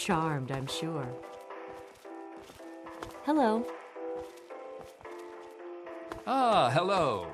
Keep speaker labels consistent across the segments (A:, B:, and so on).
A: charmed, I'm sure. Hello.
B: Ah, hello.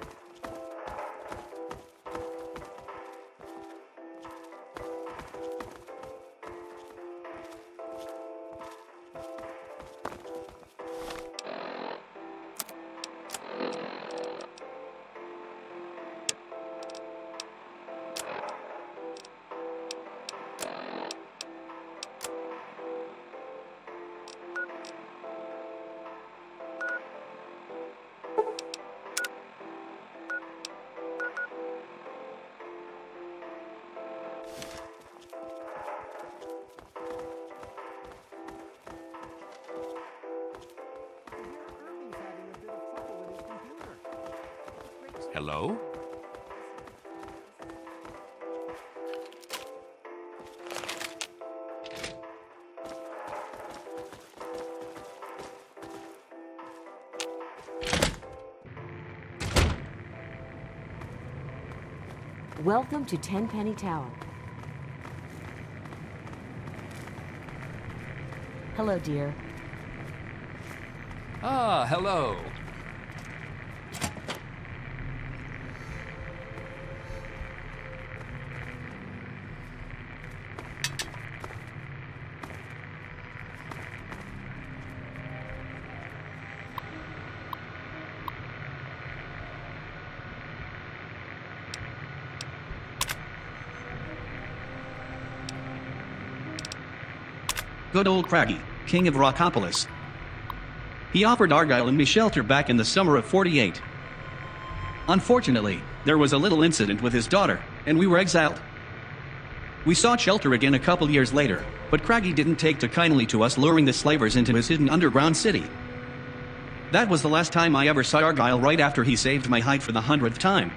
B: Hello?
A: Welcome to Tenpenny Tower. Hello, dear.
B: Ah, hello.
C: Good old Craggy, king of Rockopolis. He offered Argyle and me shelter back in the summer of '48. Unfortunately, there was a little incident with his daughter, and we were exiled. We sought shelter again a couple years later, but Craggy didn't take too kindly to us luring the slavers into his hidden underground city. That was the last time I ever saw Argyle right after he saved my hide for the 100th time.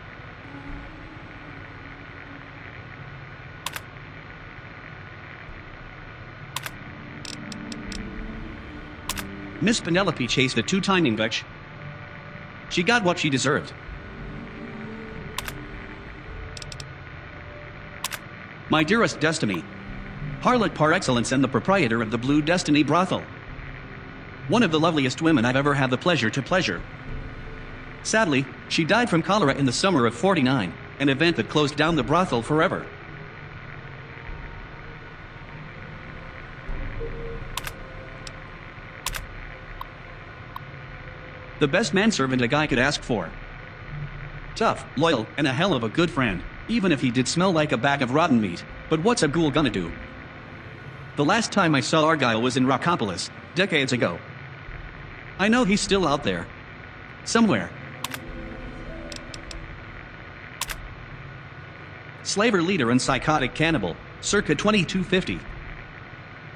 C: Miss Penelope chased a two-timing bitch. She got what she deserved. My dearest Destiny, harlot par excellence and the proprietor of the Blue Destiny brothel. One of the loveliest women I've ever had the pleasure to pleasure. Sadly, she died from cholera in the summer of '49, an event that closed down the brothel forever. The best manservant a guy could ask for. Tough, loyal, and a hell of a good friend, even if he did smell like a bag of rotten meat. But what's a ghoul gonna do? The last time I saw Argyle was in Rockopolis, decades ago. I know he's still out there. Somewhere. Slaver leader and psychotic cannibal, circa 2250.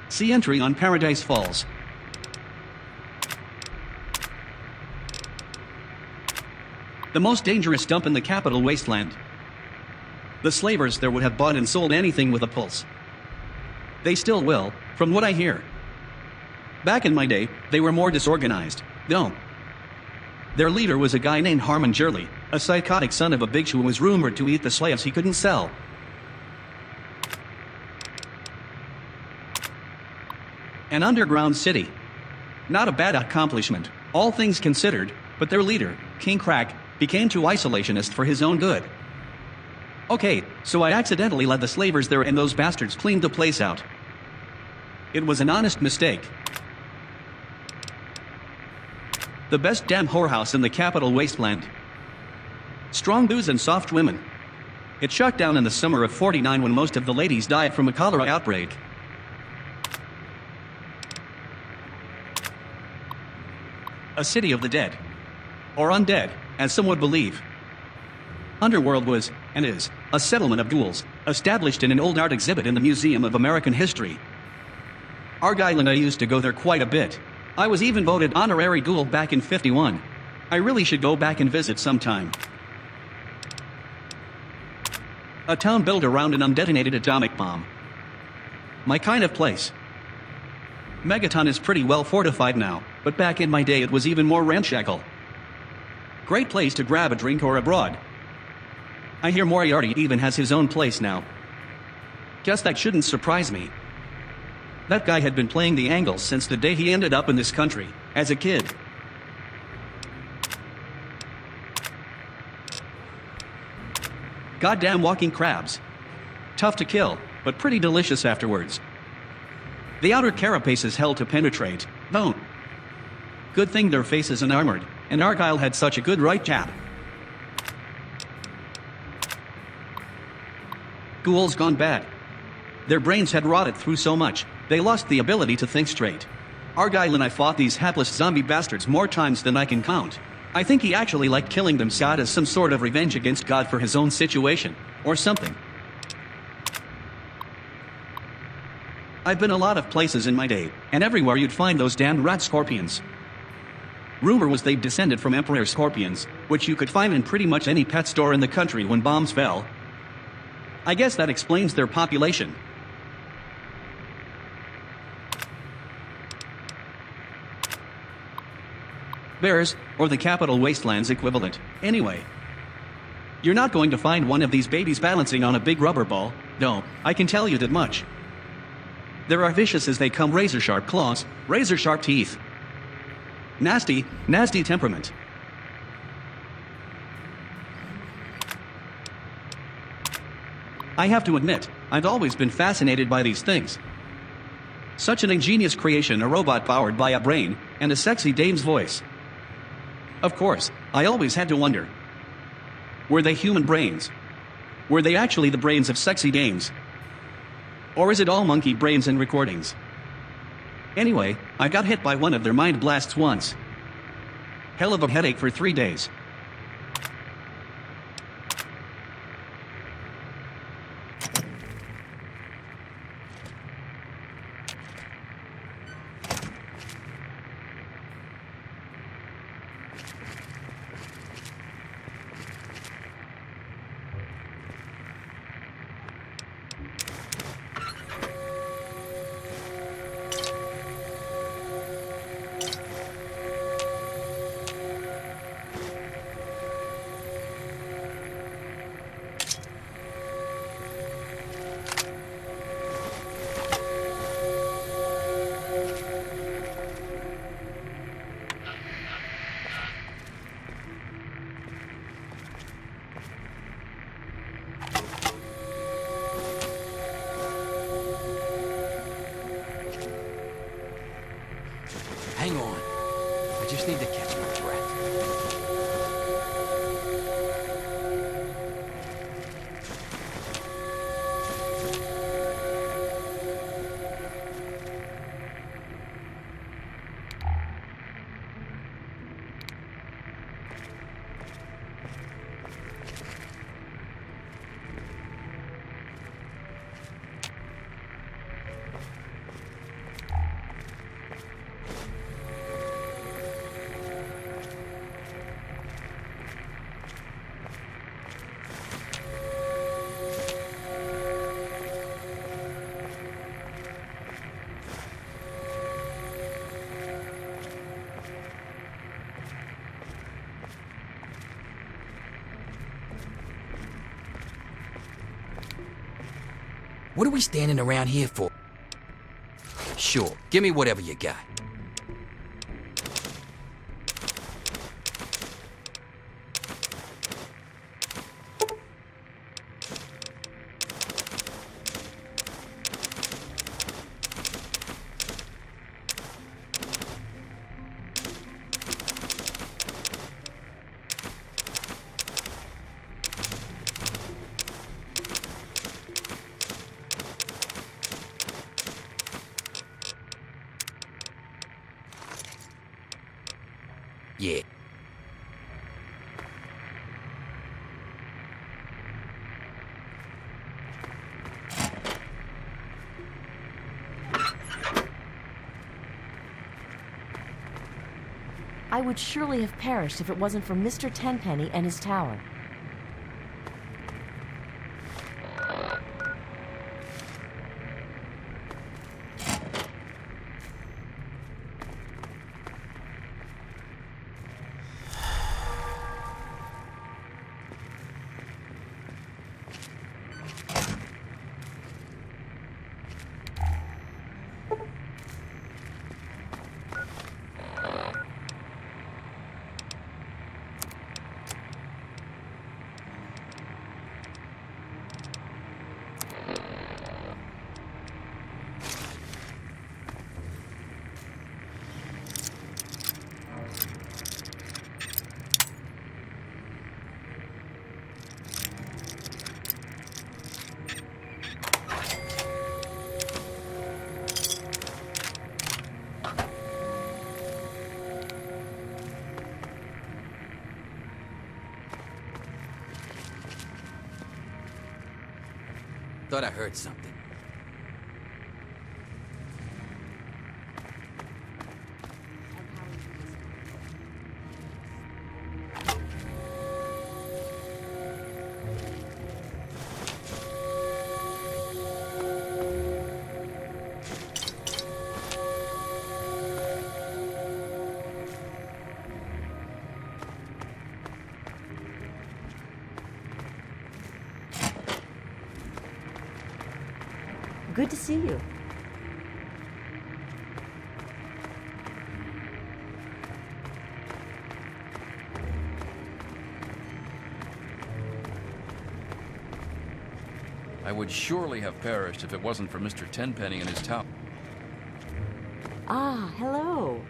C: See entry on Paradise Falls. The most dangerous dump in the capital wasteland. The slavers there would have bought and sold anything with a pulse. They still will, from what I hear. Back in my day, they were more disorganized, though. Their leader was a guy named Harmon Jurley, a psychotic son of a bitch who was rumored to eat the slaves he couldn't sell. An underground city. Not a bad accomplishment, all things considered, but their leader, King Crack, became too isolationist for his own good. Okay, so I accidentally led the slavers there and those bastards cleaned the place out. It was an honest mistake. The best damn whorehouse in the capital wasteland. Strong booze and soft women. It shut down in the summer of '49 when most of the ladies died from a cholera outbreak. A city of the dead. Or undead, as some would believe. Underworld was, and is, a settlement of ghouls, established in an old art exhibit in the Museum of American History. Argyle and I used to go there quite a bit. I was even voted honorary ghoul back in '51. I really should go back and visit sometime. A town built around an undetonated atomic bomb. My kind of place. Megaton is pretty well fortified now, but back in my day it was even more ramshackle. Great place to grab a drink or abroad. I hear Moriarty even has his own place now. Guess that shouldn't surprise me. That guy had been playing the angles since the day he ended up in this country, as a kid. Goddamn walking crabs. Tough to kill, but pretty delicious afterwards. The outer carapace is hell to penetrate, though. Good thing their face isn't armored, and Argyle had such a good right jab. Ghouls gone bad. Their brains had rotted through so much, they lost the ability to think straight. Argyle and I fought these hapless zombie bastards more times than I can count. I think he actually liked killing them sad as some sort of revenge against God for his own situation, or something. I've been a lot of places in my day, and everywhere you'd find those damned rat scorpions. Rumor was they descended from emperor scorpions, which you could find in pretty much any pet store in the country when bombs fell. I guess that explains their population. Bears, or the Capital Wasteland's equivalent, anyway. You're not going to find one of these babies balancing on a big rubber ball, no, I can tell you that much. They're as vicious as they come, razor-sharp claws, razor-sharp teeth. Nasty, nasty temperament. I have to admit, I've always been fascinated by these things. Such an ingenious creation, a robot powered by a brain, and a sexy dame's voice. Of course, I always had to wonder. Were they human brains? Were they actually the brains of sexy dames? Or is it all monkey brains and recordings? Anyway, I got hit by one of their mind blasts once. Hell of a headache for 3 days.
B: Hang on. I just need to catch my breath. What are we standing around here for? Sure, give me whatever you got. Yeah.
A: I would surely have perished if it wasn't for Mr. Tenpenny and his tower.
B: Thought I heard something.
A: Good to see you.
D: I would surely have perished if it wasn't for Mr. Tenpenny and his tower.
A: Ah, hello.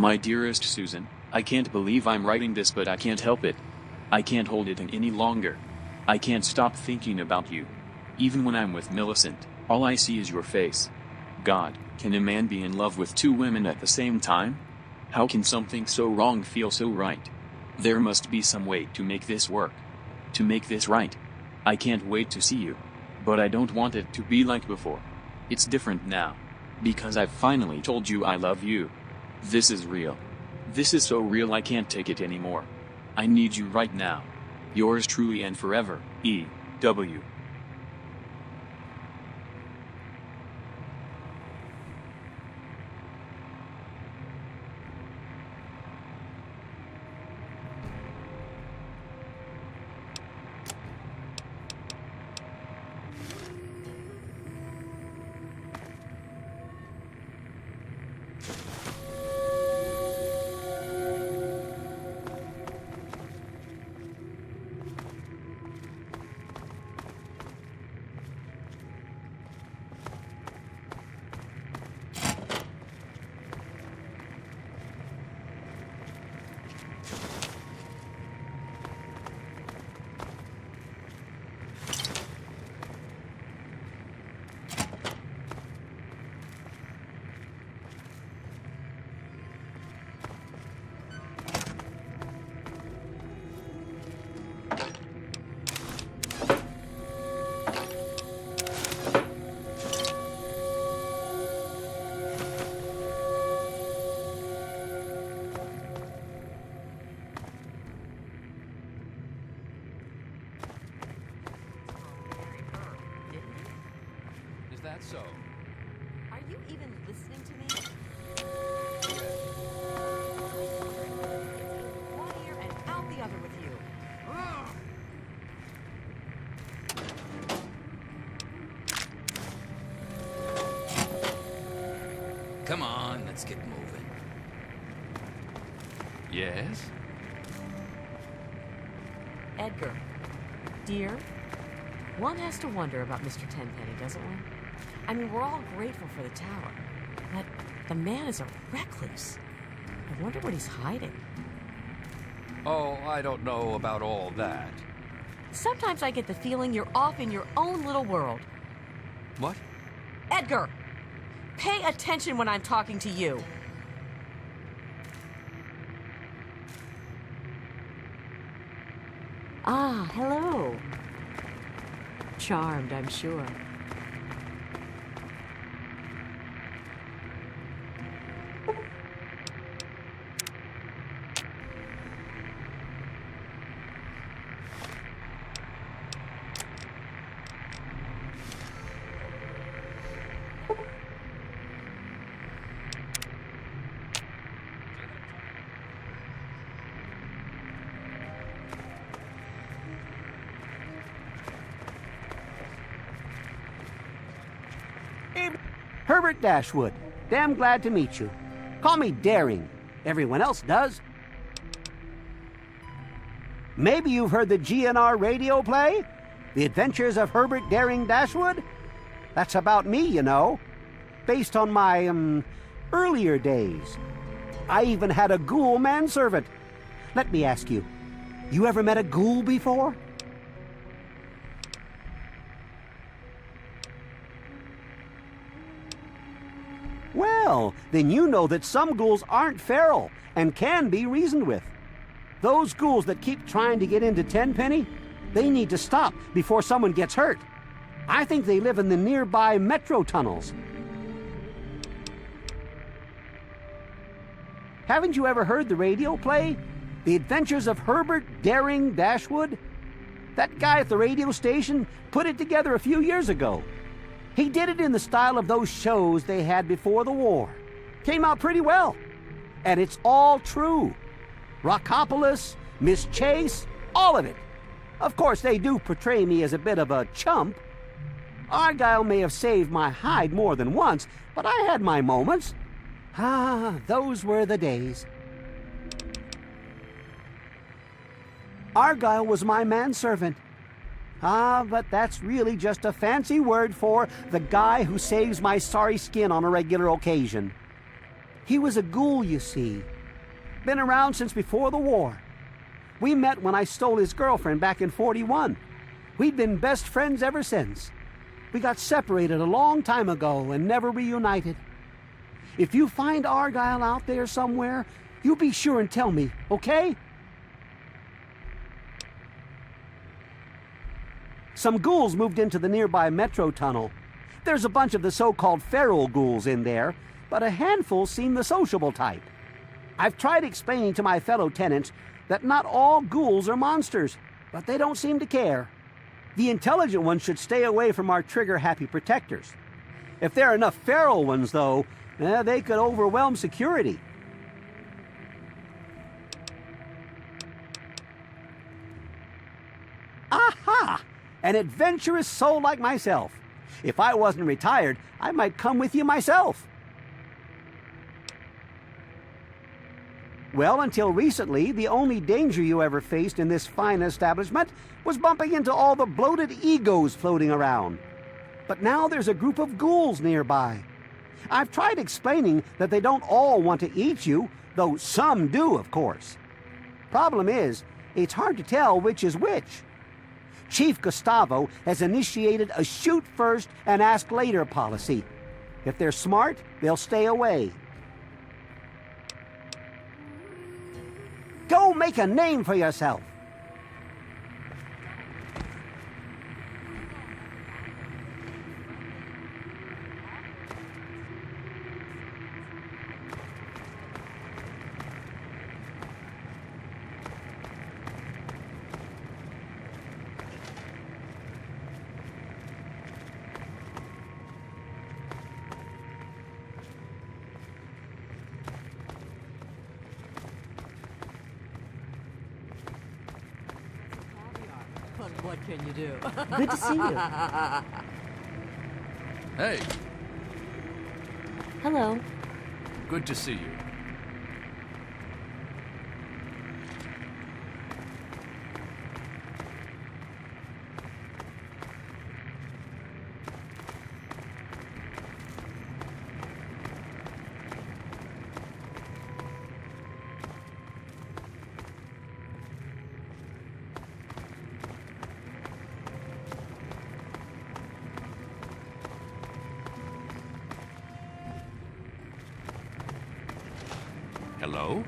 E: My dearest Susan, I can't believe I'm writing this, but I can't help it. I can't hold it in any longer. I can't stop thinking about you. Even when I'm with Millicent, all I see is your face. God, can a man be in love with two women at the same time? How can something so wrong feel so right? There must be some way to make this work. To make this right. I can't wait to see you. But I don't want it to be like before. It's different now. Because I've finally told you I love you. This is real. This is so real I can't take it anymore. I need you right now. Yours truly and forever, E.W.
D: Is that so?
A: Are you even listening to me? One ear and out the other with you.
B: Come on, let's get moving.
D: Yes?
A: Edgar, dear, one has to wonder about Mr. Tenpenny, doesn't one? I mean, we're all grateful for the tower, but the man is a recluse. I wonder what he's hiding.
D: Oh, I don't know about all that.
A: Sometimes I get the feeling you're off in your own little world.
D: What?
A: Edgar! Pay attention when I'm talking to you. Ah, hello. Charmed, I'm sure.
F: Herbert Dashwood. Damn glad to meet you. Call me Daring. Everyone else does. Maybe you've heard the GNR radio play? The Adventures of Herbert Daring Dashwood? That's about me, you know. Based on my, earlier days. I even had a ghoul manservant. Let me ask you, you ever met a ghoul before? Well, then you know that some ghouls aren't feral and can be reasoned with. Those ghouls that keep trying to get into Tenpenny, they need to stop before someone gets hurt. I think they live in the nearby metro tunnels. Haven't you ever heard the radio play? The Adventures of Herbert Daring Dashwood? That guy at the radio station put it together a few years ago. He did it in the style of those shows they had before the war. Came out pretty well. And it's all true. Rockopolis, Miss Chase, all of it. Of course, they do portray me as a bit of a chump. Argyle may have saved my hide more than once, but I had my moments. Ah, those were the days. Argyle was my manservant. Ah, but that's really just a fancy word for the guy who saves my sorry skin on a regular occasion. He was a ghoul, you see. Been around since before the war. We met when I stole his girlfriend back in '41. We'd been best friends ever since. We got separated a long time ago and never reunited. If you find Argyle out there somewhere, you be sure and tell me, okay? Some ghouls moved into the nearby metro tunnel. There's a bunch of the so-called feral ghouls in there, but a handful seem the sociable type. I've tried explaining to my fellow tenants that not all ghouls are monsters, but they don't seem to care. The intelligent ones should stay away from our trigger-happy protectors. If there are enough feral ones, though, they could overwhelm security. Aha! An adventurous soul like myself. If I wasn't retired, I might come with you myself. Well, until recently, the only danger you ever faced in this fine establishment was bumping into all the bloated egos floating around. But now there's a group of ghouls nearby. I've tried explaining that they don't all want to eat you, though some do, of course. Problem is, it's hard to tell which is which. Chief Gustavo has initiated a shoot first and ask later policy. If they're smart, they'll stay away. Go make a name for yourself.
A: What can you do?
G: Good to see you.
D: Hey,
G: Hello.
D: good to see you.
G: Hello?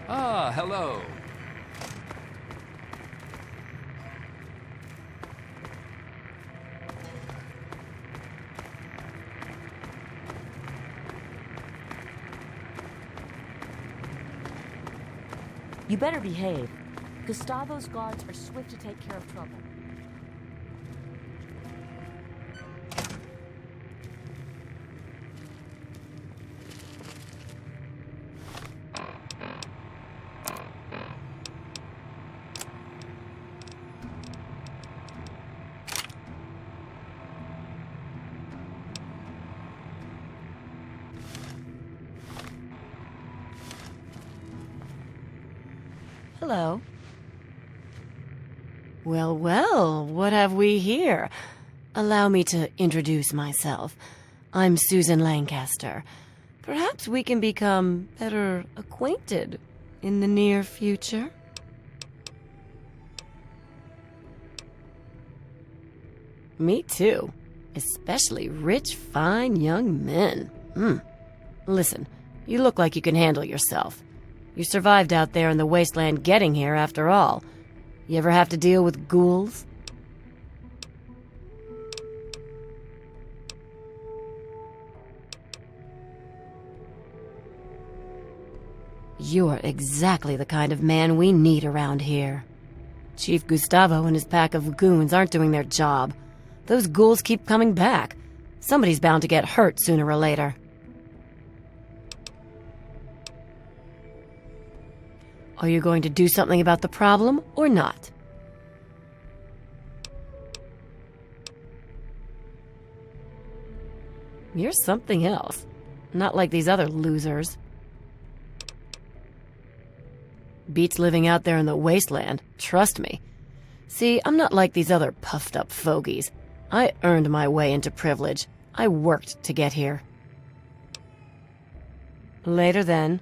D: Ah, hello.
A: You better behave. Gustavo's guards are swift to take care of trouble. Hello. Well, well, what have we here? Allow me to introduce myself. I'm Susan Lancaster. Perhaps we can become better acquainted in the near future. Me too. Especially rich, fine young men. Listen, you look like you can handle yourself. You survived out there in the wasteland getting here, after all. You ever have to deal with ghouls? You're exactly the kind of man we need around here. Chief Gustavo and his pack of goons aren't doing their job. Those ghouls keep coming back. Somebody's bound to get hurt sooner or later. Are you going to do something about the problem or not? You're something else. Not like these other losers. Beats living out there in the wasteland, trust me. See, I'm not like these other puffed-up fogies. I earned my way into privilege. I worked to get here. Later then.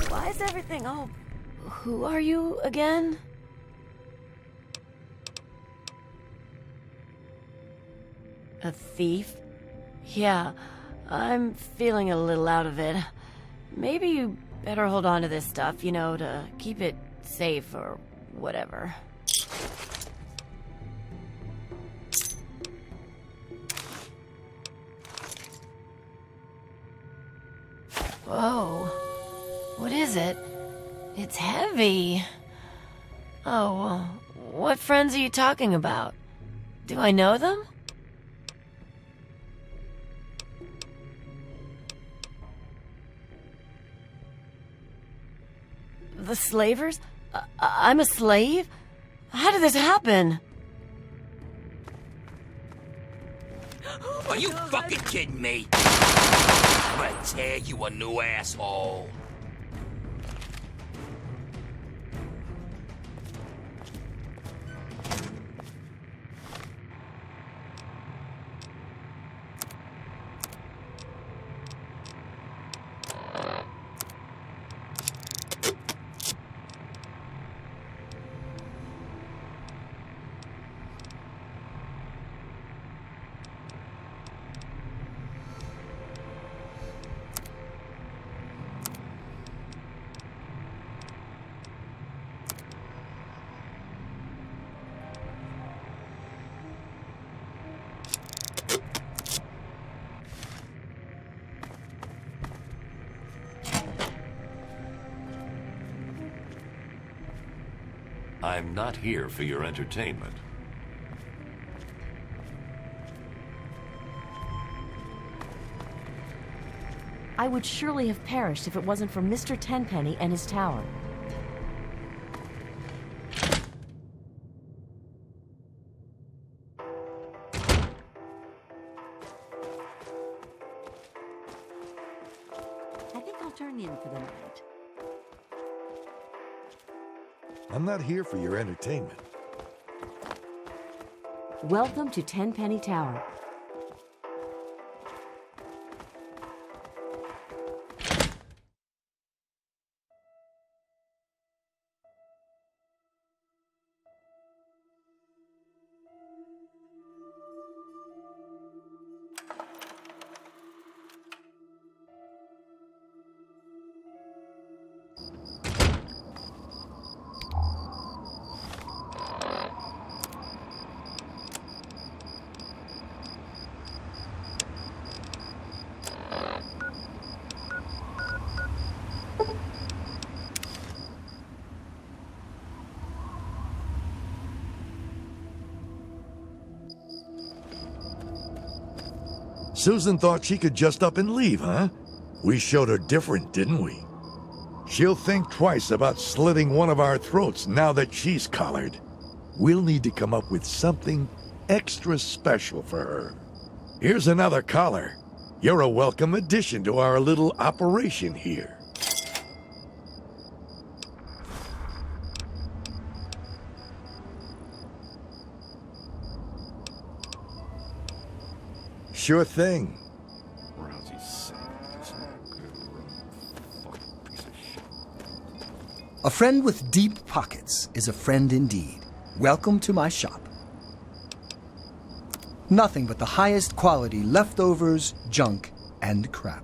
A: Why is everything all... Who are you again? A thief? Yeah, I'm feeling a little out of it. Maybe you better hold on to this stuff, you know, to keep it safe or whatever. Whoa. What is it? It's heavy. Oh, what friends are you talking about? Do I know them? The slavers? I'm a slave? How did this happen?
B: Are you fucking kidding me? I'm gonna tear you a new asshole.
G: I'm not here for your entertainment.
A: I would surely have perished if it wasn't for Mr. Tenpenny and his tower.
H: I'm not here for your entertainment.
A: Welcome to Tenpenny Tower.
H: Susan thought she could just up and leave, huh? We showed her different, didn't we? She'll think twice about slitting one of our throats now that she's collared. We'll need to come up with something extra special for her. Here's another collar. You're a welcome addition to our little operation here. Sure thing.
I: Or how's he saying this fucking piece of shit?
J: A friend with deep pockets is a friend indeed. Welcome to my shop. Nothing but the highest quality leftovers, junk, and crap.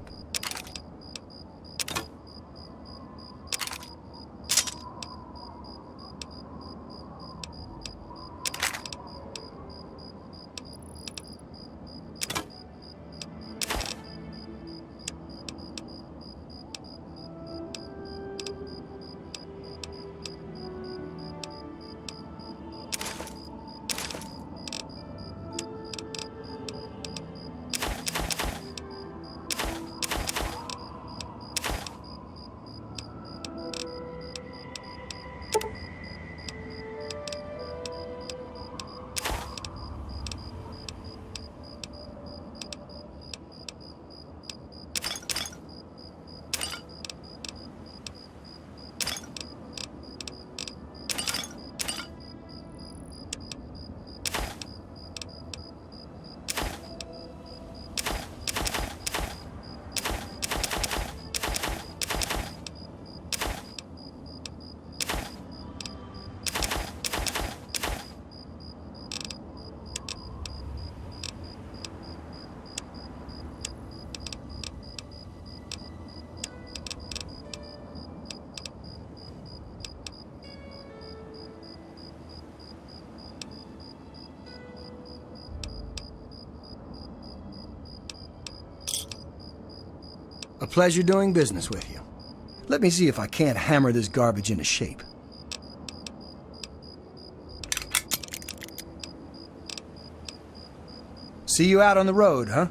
J: A pleasure doing business with you. Let me see if I can't hammer this garbage into shape. See you out on the road, huh?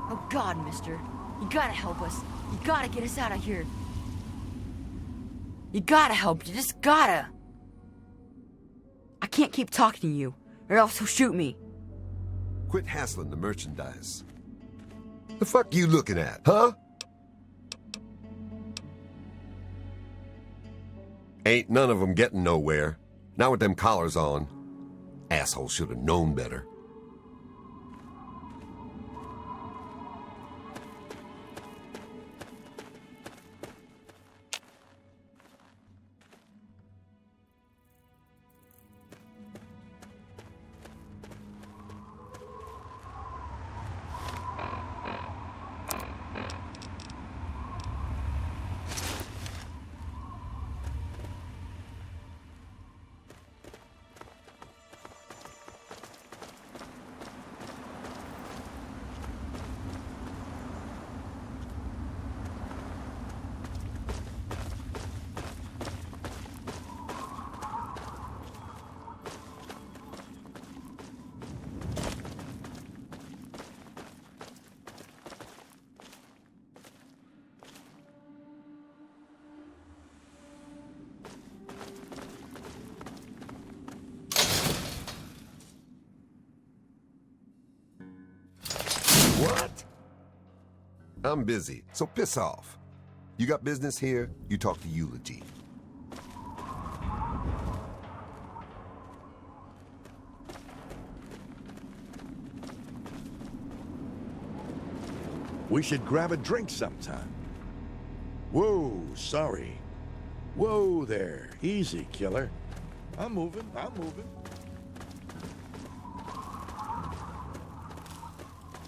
K: Oh God, mister. You gotta help us. You gotta get us out of here. You gotta help. You just gotta. can't keep talking to you, or else he'll shoot me.
L: Quit hassling the merchandise. The fuck you looking at, huh? Ain't none of them getting nowhere. Not with them collars on. Asshole should have known better. What? I'm busy, so piss off. You got business here, you talk to Eulogy.
H: We should grab a drink sometime. Whoa, sorry. Whoa there. Easy, killer. I'm moving.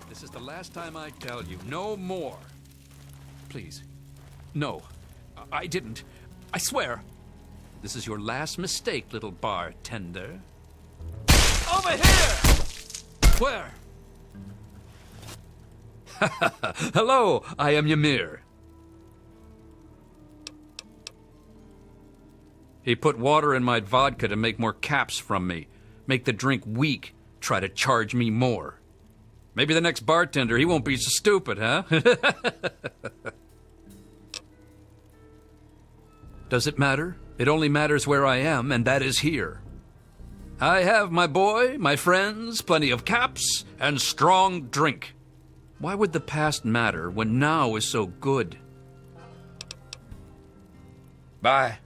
D: This is the last time I tell you. No more. Please. No. I didn't. I swear. This is your last mistake, little bartender. Over here! Where? Hello, I am Ymir. He put water in my vodka to make more caps from me. Make the drink weak. Try to charge me more. Maybe the next bartender, he won't be so stupid, huh? Does it matter? It only matters where I am, and that is here. I have my boy, my friends, plenty of caps, and strong drink. Why would the past matter when now is so good? Bye.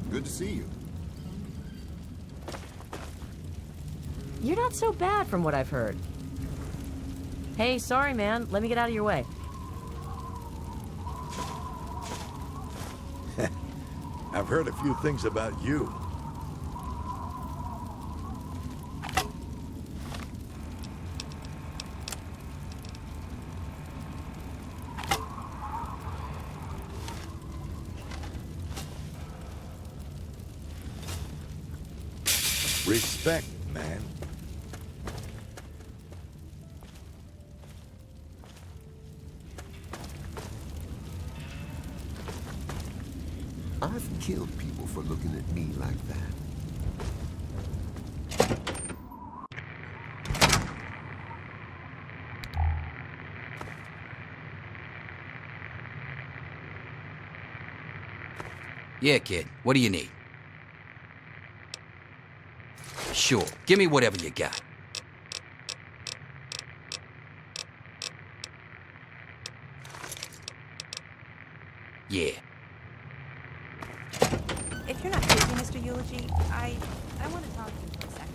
L: Good to see you.
A: You're not so bad from what I've heard. Hey, sorry, man. Let me get out of your way.
H: I've heard a few things about you. Respect, man.
L: I've killed people for looking at me like that.
B: Yeah, kid. What do you need? Sure. Give me whatever you got. Yeah.
M: If you're not busy, Mr. Eulogy, I want to talk to you for a second.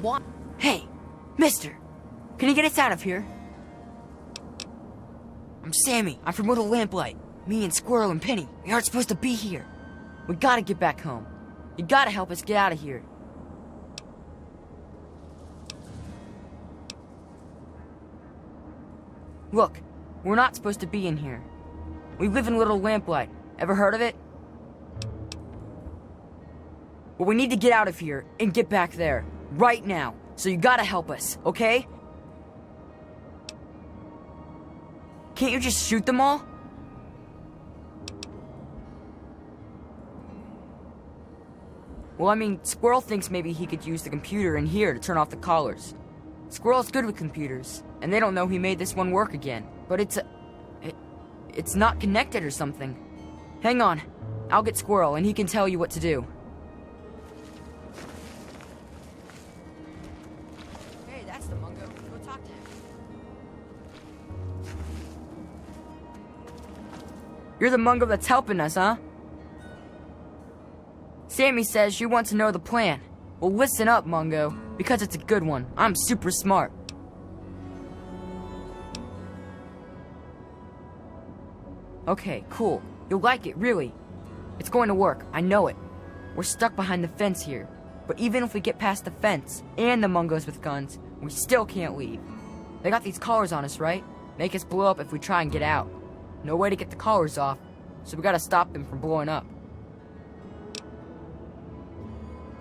K: What? Hey, mister! Can you get us out of here? I'm Sammy. I'm from Little Lamplight. Me and Squirrel and Penny. We aren't supposed to be here. We gotta get back home. You gotta help us get out of here. Look, we're not supposed to be in here. We live in Little Lamplight. Ever heard of it? Well, we need to get out of here and get back there. Right now. So you gotta help us, okay? Can't you just shoot them all? Well, I mean, Squirrel thinks maybe he could use the computer in here to turn off the collars. Squirrel's good with computers, and they don't know he made this one work again. But it's not connected or something. Hang on. I'll get Squirrel, and he can tell you what to do. Hey, that's the Mungo. Go talk to him. You're the Mungo that's helping us, huh? Sammy says you want to know the plan. Well, listen up, Mungo, because it's a good one. I'm super smart. Okay, cool. You'll like it, really. It's going to work, I know it. We're stuck behind the fence here. But even if we get past the fence and the Mungos with guns, we still can't leave. They got these collars on us, right? Make us blow up if we try and get out. No way to get the collars off, so we gotta stop them from blowing up.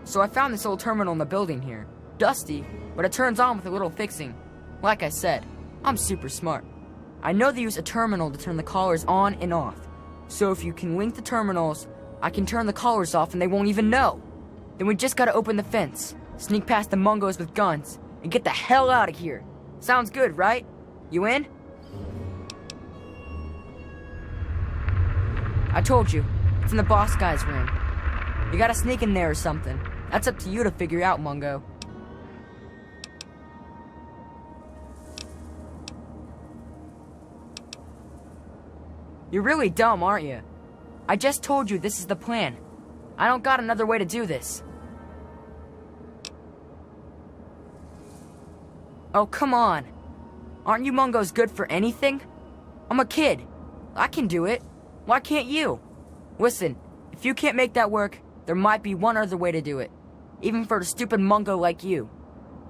K: So I found this old terminal in the building here. Dusty, but it turns on with a little fixing. Like I said, I'm super smart. I know they use a terminal to turn the collars on and off. So if you can link the terminals, I can turn the collars off and they won't even know. Then we just gotta open the fence, sneak past the Mungos with guns, and get the hell out of here. Sounds good, right? You in? I told you, it's in the boss guy's room. You gotta sneak in there or something. That's up to you to figure out, Mungo. You're really dumb, aren't you? I just told you this is the plan. I don't got another way to do this. Oh, come on. Aren't you Mungos good for anything? I'm a kid. I can do it. Why can't you? Listen, if you can't make that work, there might be one other way to do it. Even for a stupid mungo like you.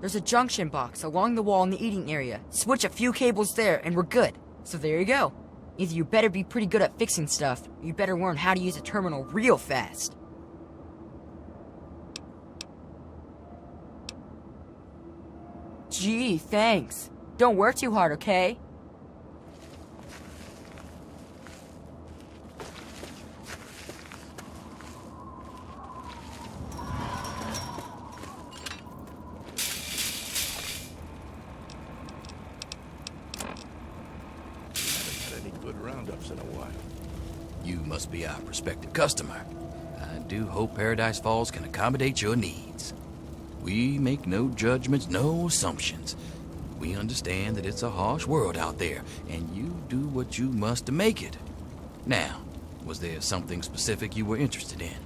K: There's a junction box along the wall in the eating area. Switch a few cables there and we're good. So there you go. Either you better be pretty good at fixing stuff, or you better learn how to use a terminal real fast. Gee, thanks. Don't work too hard, okay?
I: Roundups in a while.
B: You must be our prospective customer. I do hope Paradise Falls can accommodate your needs. We make no judgments, no assumptions. We understand that it's a harsh world out there, and you do what you must to make it. Now, was there something specific you were interested in?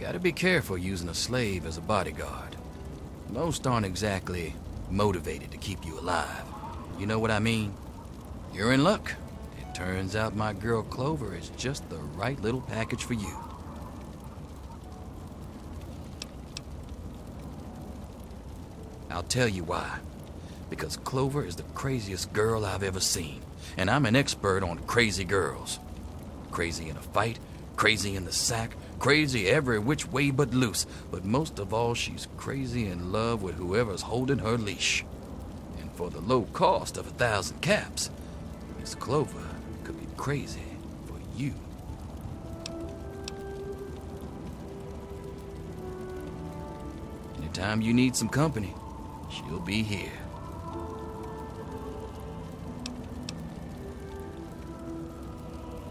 B: Gotta be careful using a slave as a bodyguard. Most aren't exactly motivated to keep you alive. You know what I mean? You're in luck. It turns out my girl Clover is just the right little package for you. I'll tell you why. Because Clover is the craziest girl I've ever seen, and I'm an expert on crazy girls. Crazy in a fight, crazy in the sack, crazy every which way but loose, but most of all, she's crazy in love with whoever's holding her leash. And for the low cost of 1,000 caps, Miss Clover could be crazy for you. Anytime you need some company, she'll be here.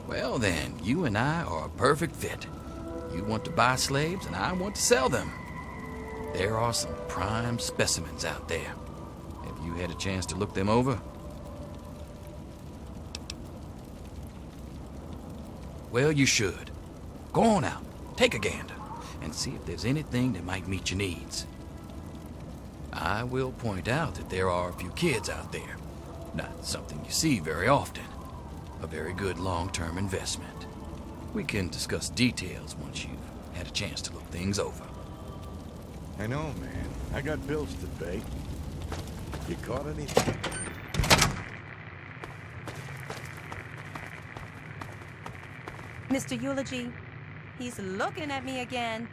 B: Well then, you and I are a perfect fit. You want to buy slaves, and I want to sell them. There are some prime specimens out there. Have you had a chance to look them over? Well, you should. Go on out, take a gander, and see if there's anything that might meet your needs. I will point out that there are a few kids out there. Not something you see very often. A very good long-term investment. We can discuss details once you've had a chance to look things over.
I: I know, man. I got bills to pay. You caught anything?
M: Mr. Eulogy, he's looking at me again.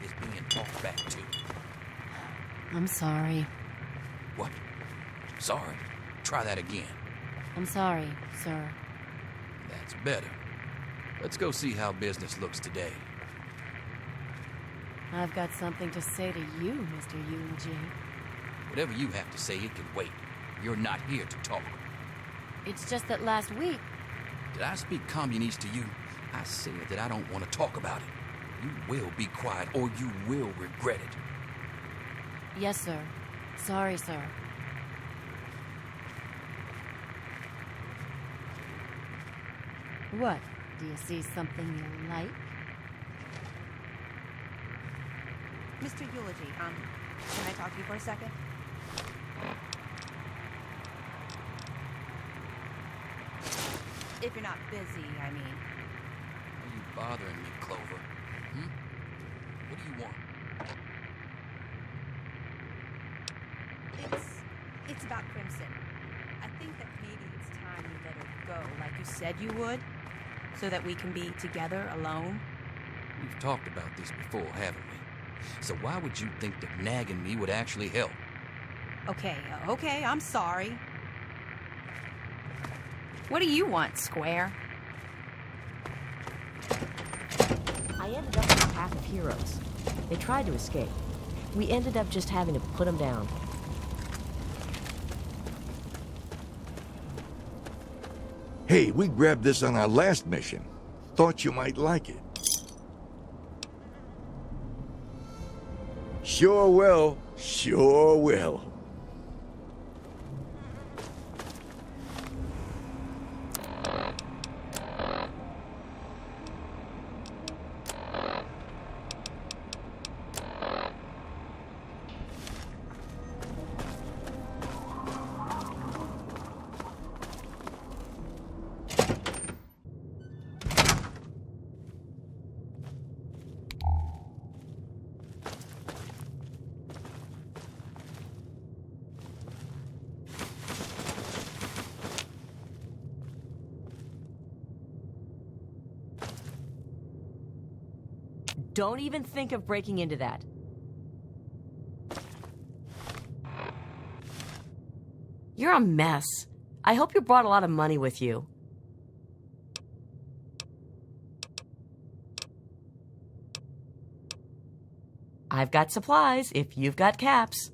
B: Is being talked back to.
A: I'm sorry.
B: What? Sorry? Try that again.
A: I'm sorry, sir.
B: That's better. Let's go see how business looks today.
A: I've got something to say to you, Mr. Eulogy.
B: Whatever you have to say, it can wait. You're not here to talk.
A: It's just that last week...
B: Did I speak communist to you? I said that I don't want to talk about it. You will be quiet, or you will regret it.
A: Yes, sir. Sorry, sir. What? Do you see something you like?
M: Mr. Eulogy, can I talk to you for a second? If you're not busy, I mean.
B: Are you bothering me, Clover? What do you want?
M: It's about Crimson. I think that maybe it's time you let her go, like you said you would, so that we can be together alone.
B: We've talked about this before, haven't we? So why would you think that nagging me would actually help?
M: Okay, I'm sorry. What do you want, Square?
N: I ended up with a pack of heroes. They tried to escape. We ended up just having to put them down.
H: Hey, we grabbed this on our last mission. Thought you might like it. Sure will. Sure will.
N: Don't even think of breaking into that.
A: You're a mess. I hope you brought a lot of money with you. I've got supplies if you've got caps.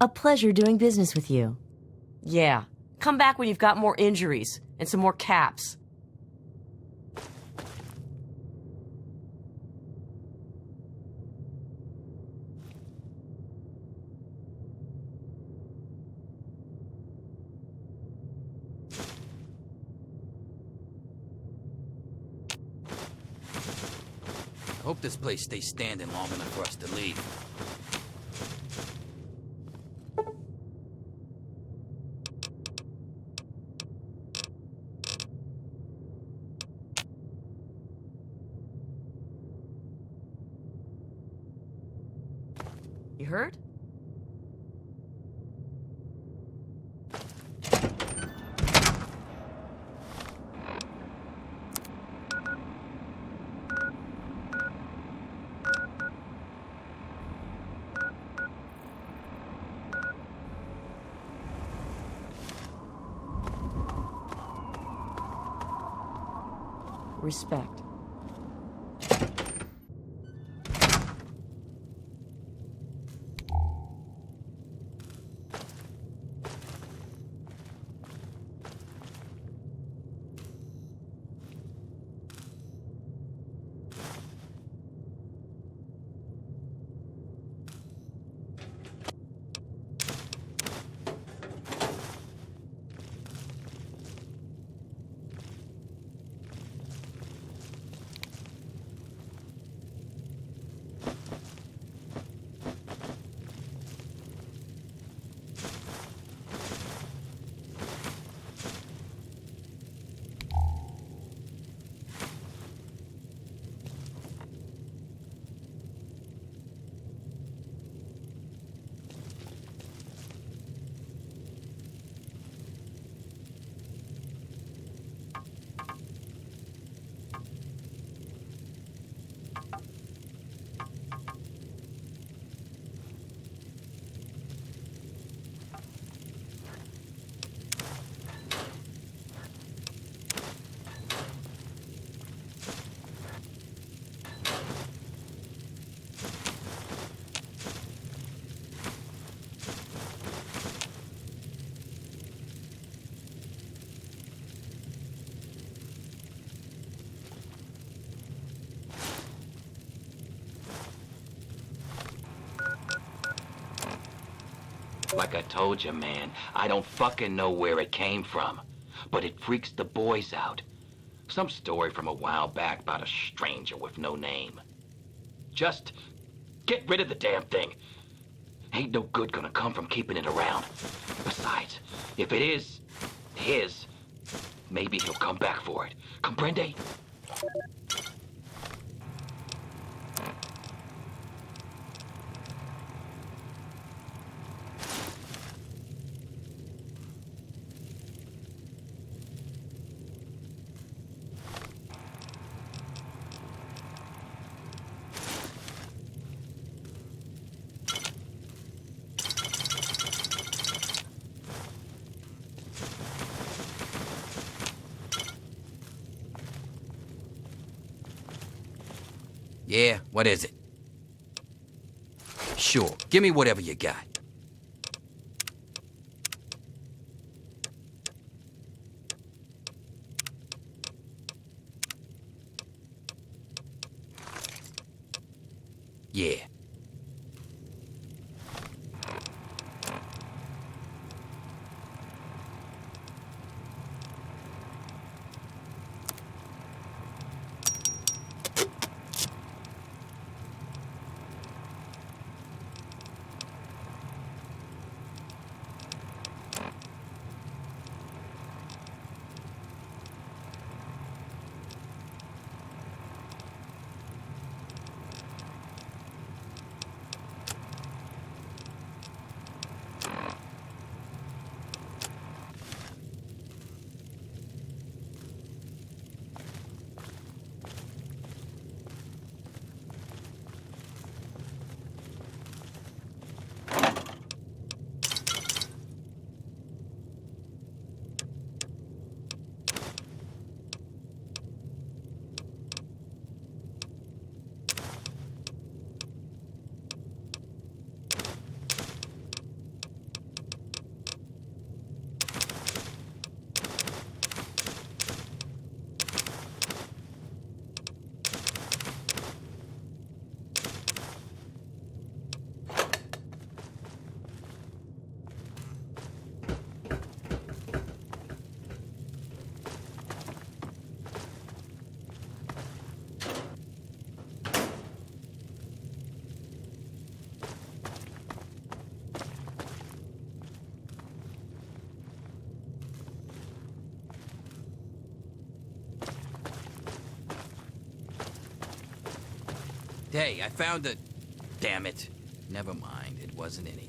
N: A pleasure doing business with you.
A: Yeah. Come back when you've got more injuries and some more caps.
B: I hope this place stays standing long enough for us to leave.
A: You heard? Respect.
O: Like I told you, man, I don't fucking know where it came from. But it freaks the boys out. Some story from a while back about a stranger with no name. Just get rid of the damn thing. Ain't no good gonna come from keeping it around. Besides, if it is his, maybe he'll come back for it. Comprende?
B: Yeah, what is it? Sure, give me whatever you got. Yeah. Hey, I found a... Damn it. Never mind, it wasn't anything.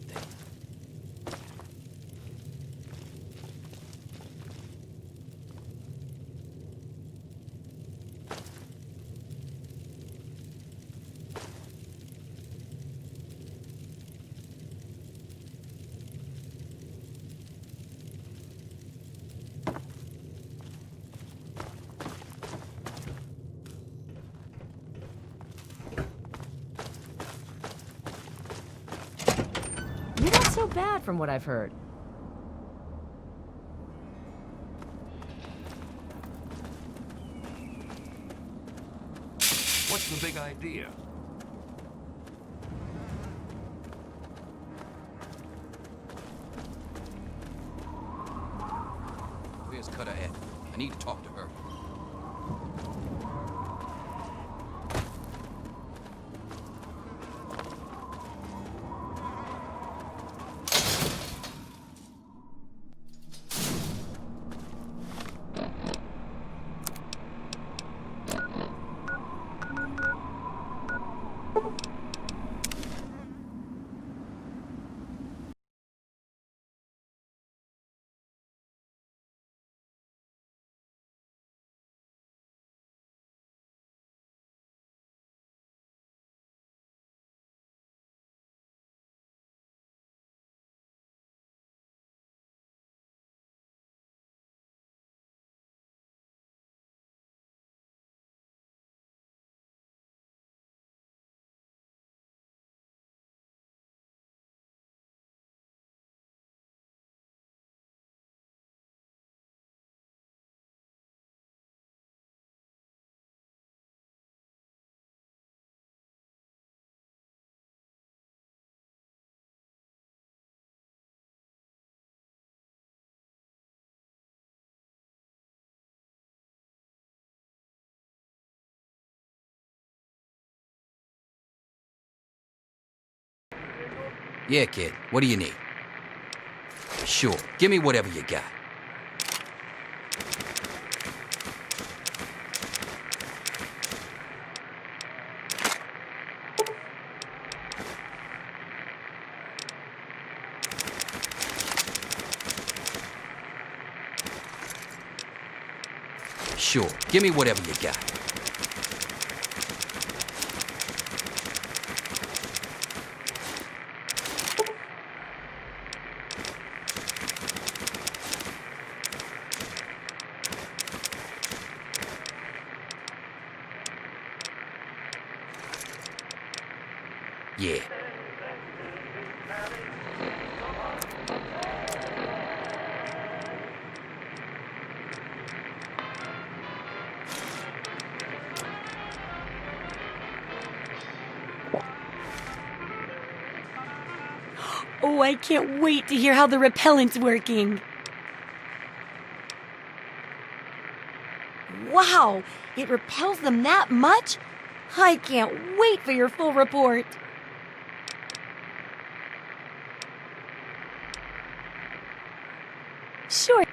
N: You're not so bad from what I've heard.
G: What's the big idea?
B: Where's Cutter at? I need to talk to her. Yeah, kid. What do you need? Sure. Give me whatever you got. Sure. Give me whatever you got. Yeah.
A: Oh, I can't wait to hear how the repellent's working. Wow, it repels them that much? I can't wait for your full report. Sure.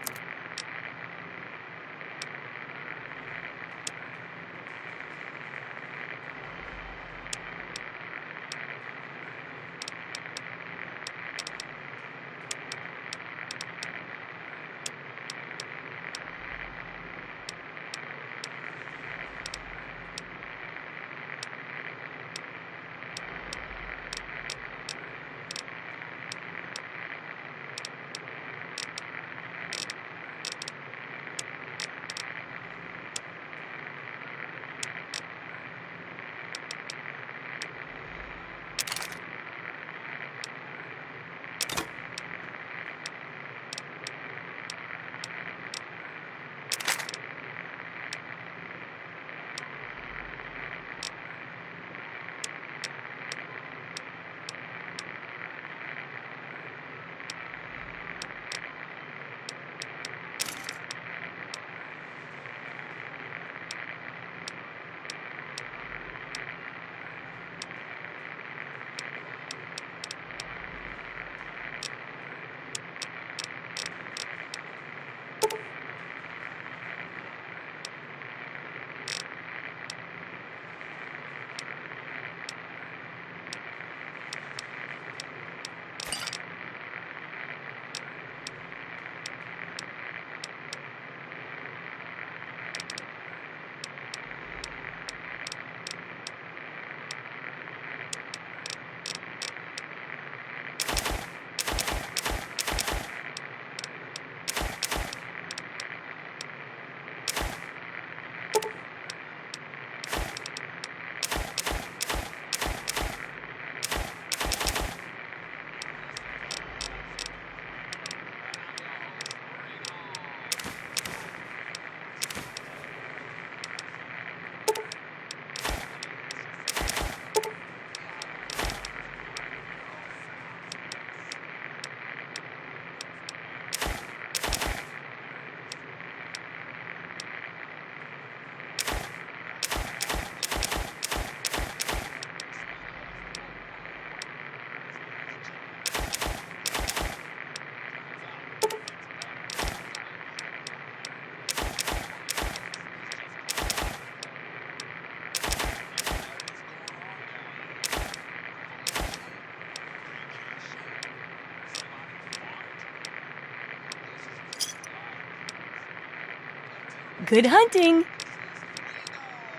A: Good hunting.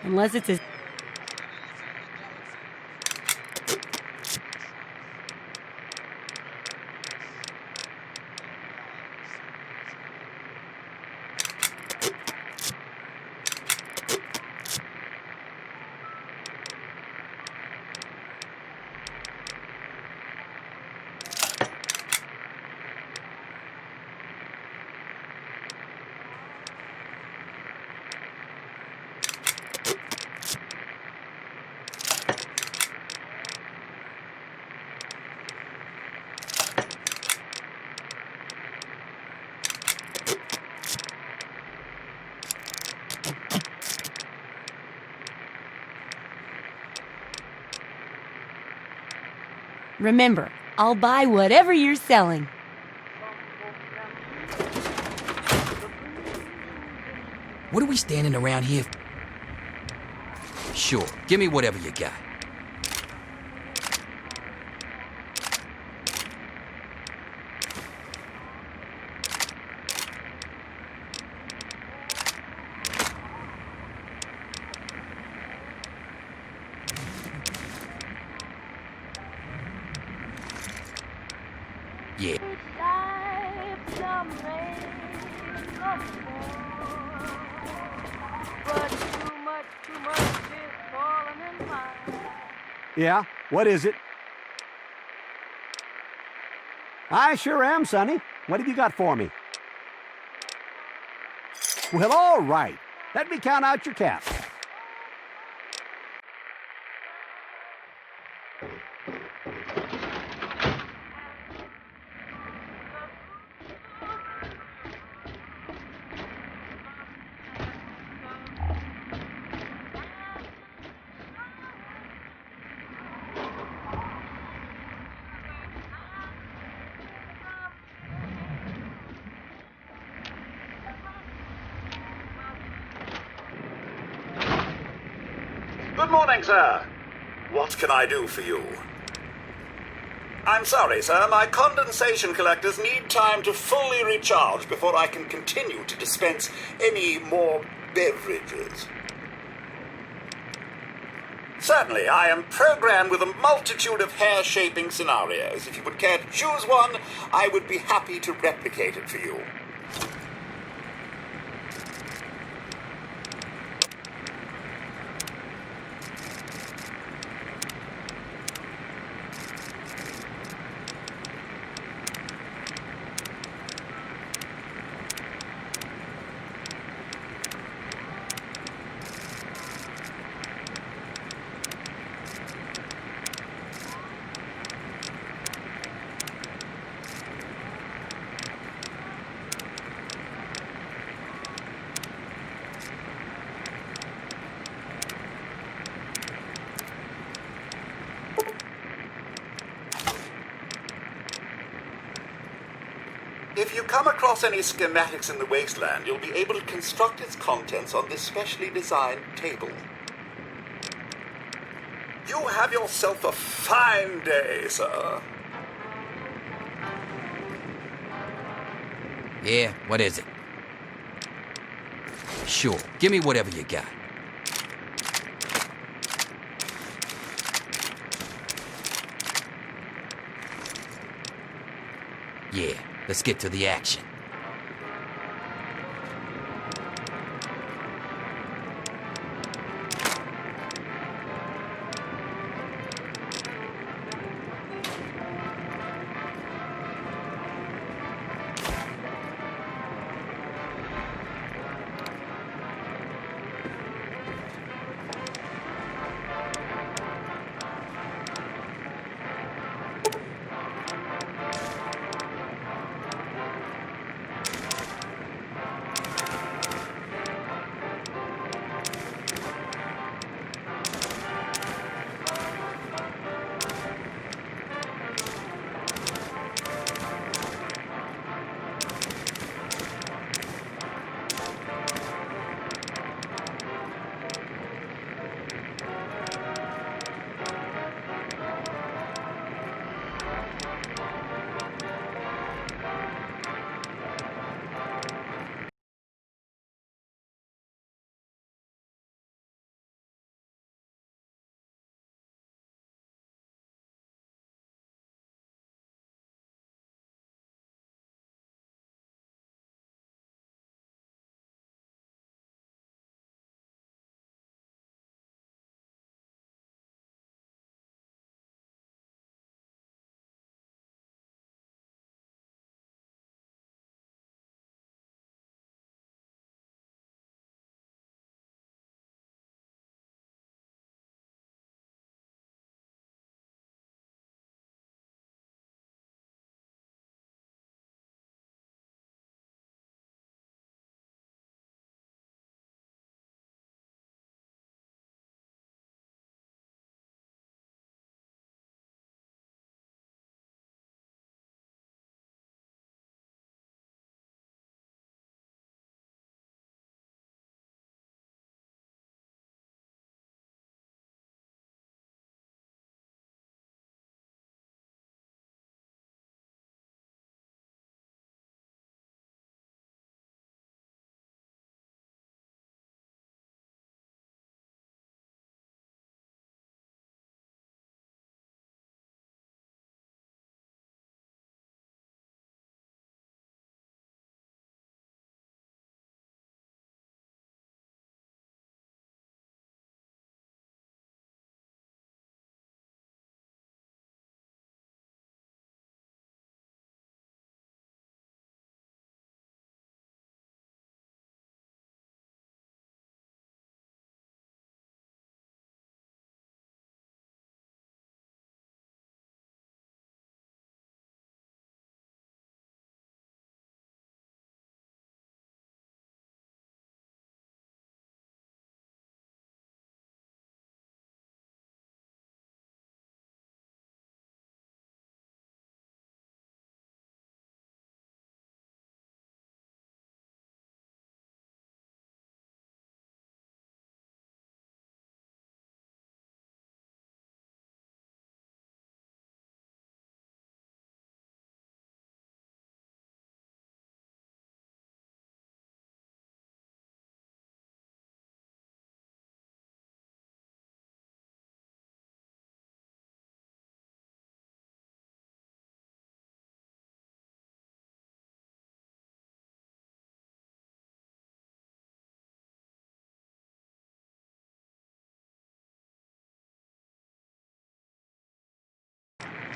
A: Unless it's a... Remember, I'll buy whatever you're selling.
B: What are we standing around here? Sure, give me whatever you got. Yeah.
F: Yeah? What is it? I sure am, Sonny. What have you got for me? Well, all right. Let me count out your caps.
P: Good morning, sir. What can I do for you? I'm sorry, sir. My condensation collectors need time to fully recharge before I can continue to dispense any more beverages. Certainly, I am programmed with a multitude of hair-shaping scenarios. If you would care to choose one, I would be happy to replicate it for you. If you come across any schematics in the wasteland, you'll be able to construct its contents on this specially designed table. You have yourself a fine day, sir.
B: Yeah, what is it? Sure, give me whatever you got. Yeah, let's get to the action.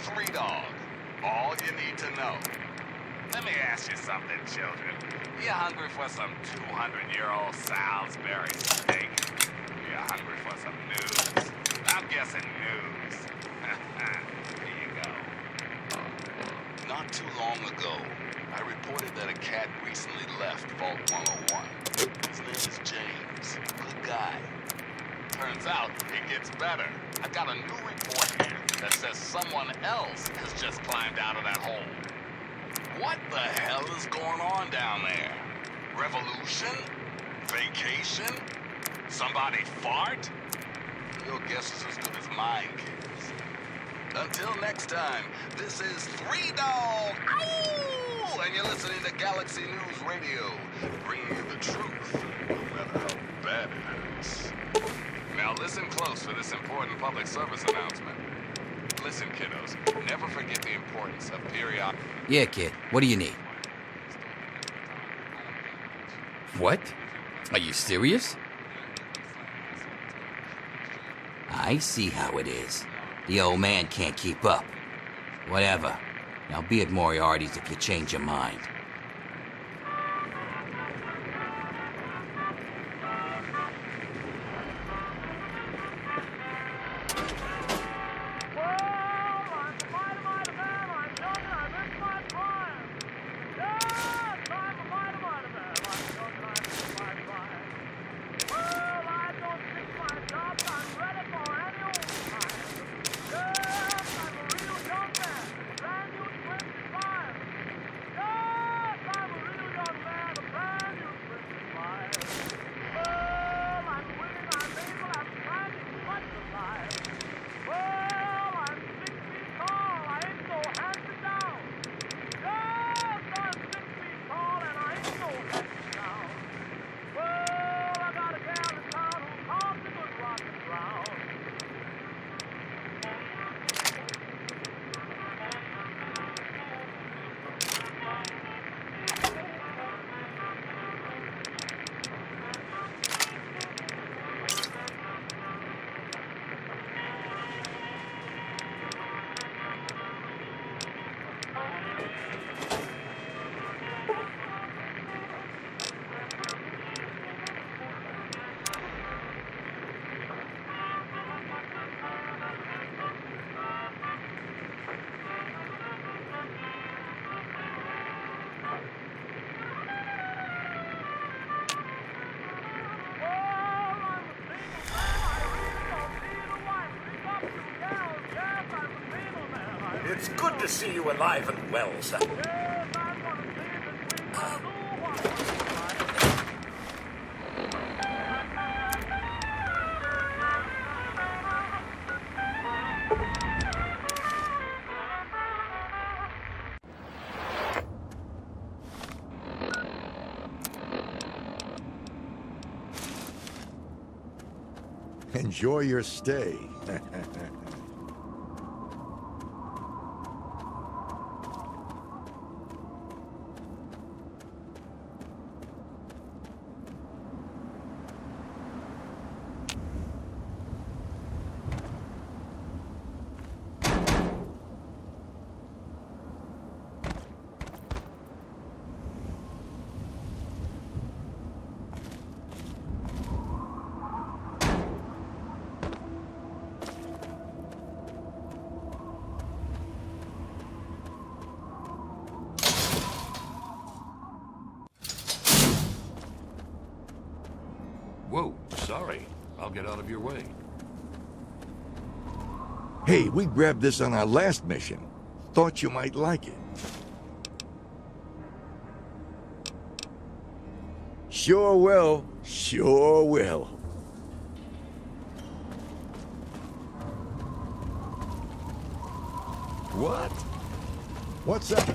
Q: Three Dog. All you need to know. Let me ask you something, children. You hungry for some 200-year-old Salisbury steak? You hungry for some news? I'm guessing news. Here you go. Not too long ago, I reported that a cat recently left Vault 101. His name is James. Good guy. Turns out it gets better. I got a new report here that says someone else has just climbed out of that hole. What the hell is going on down there? Revolution? Vacation? Somebody fart? Your guess is as good as mine, kids. Until next time, this is Three Dog! Ow! And you're listening to Galaxy News Radio, bringing you the truth, no matter how bad it hurts. Now listen close for this important public service announcement. Listen, kiddos, never forget the importance of periodic...
B: Yeah, kid. What do you need? What? Are you serious? I see how it is. The old man can't keep up. Whatever. I'll be at Moriarty's if you change your mind.
P: It's good to see you alive and well, sir.
H: Enjoy your stay.
G: Whoa, sorry. I'll get out of your way.
H: Hey, we grabbed this on our last mission. Thought you might like it. Sure will. Sure will.
I: What?
H: What's up?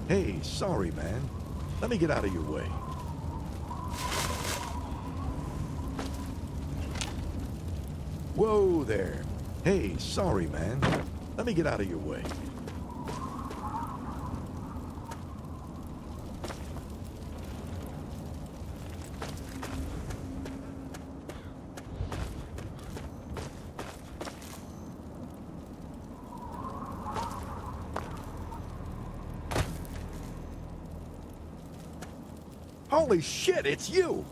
H: Hey, sorry, man. Let me get out of your way. Whoa there. Hey, sorry, man. Let me get out of your way. Holy shit, it's you!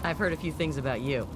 N: I've heard a few things about you.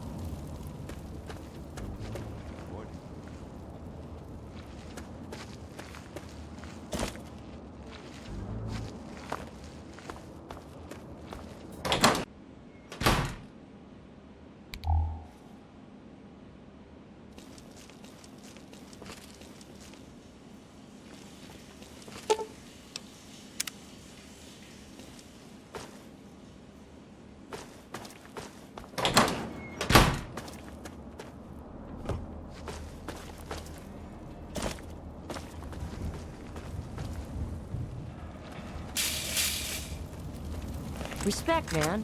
N: Respect, man.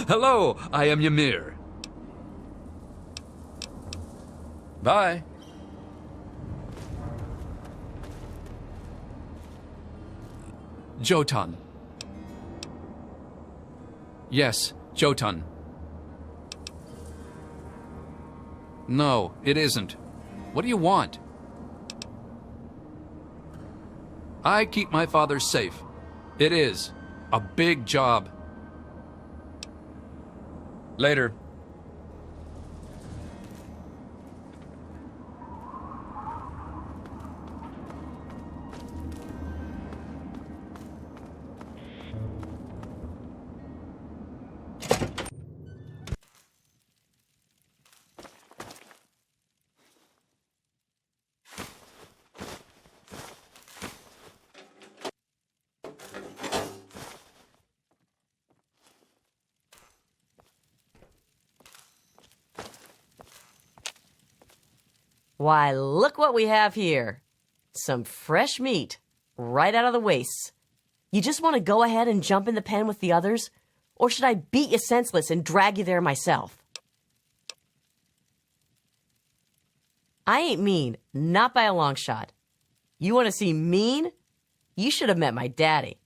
D: Hello, I am Ymir. Bye. Jotun. Yes, Jotun. No, it isn't. What do you want? I keep my father safe. It is a big job. Later.
N: Why, look what we have here. Some fresh meat, right out of the wastes. You just want to go ahead and jump in the pen with the others? Or should I beat you senseless and drag you there myself? I ain't mean, not by a long shot. You want to see mean? You should have met my daddy.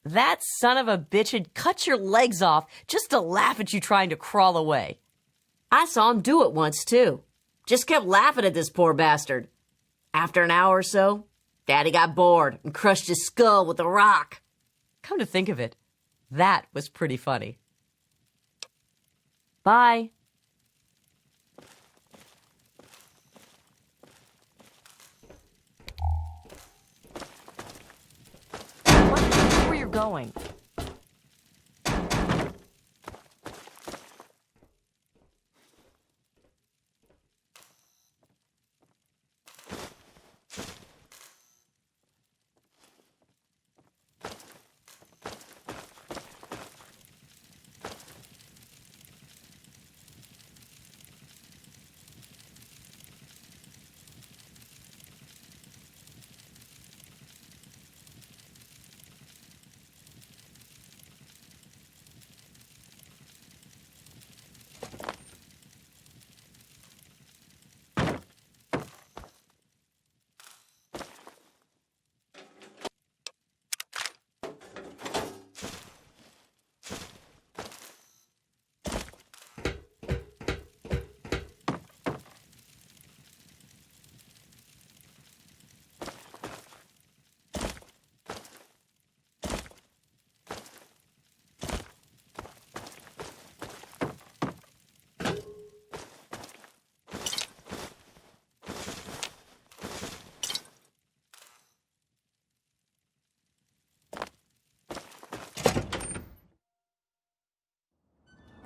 N: That son of a bitch had cut your legs off just to laugh at you trying to crawl away. I saw him do it once, too. Just kept laughing at this poor bastard. After an hour or so, Daddy got bored and crushed his skull with a rock. Come to think of it, that was pretty funny. Bye. Where you're going?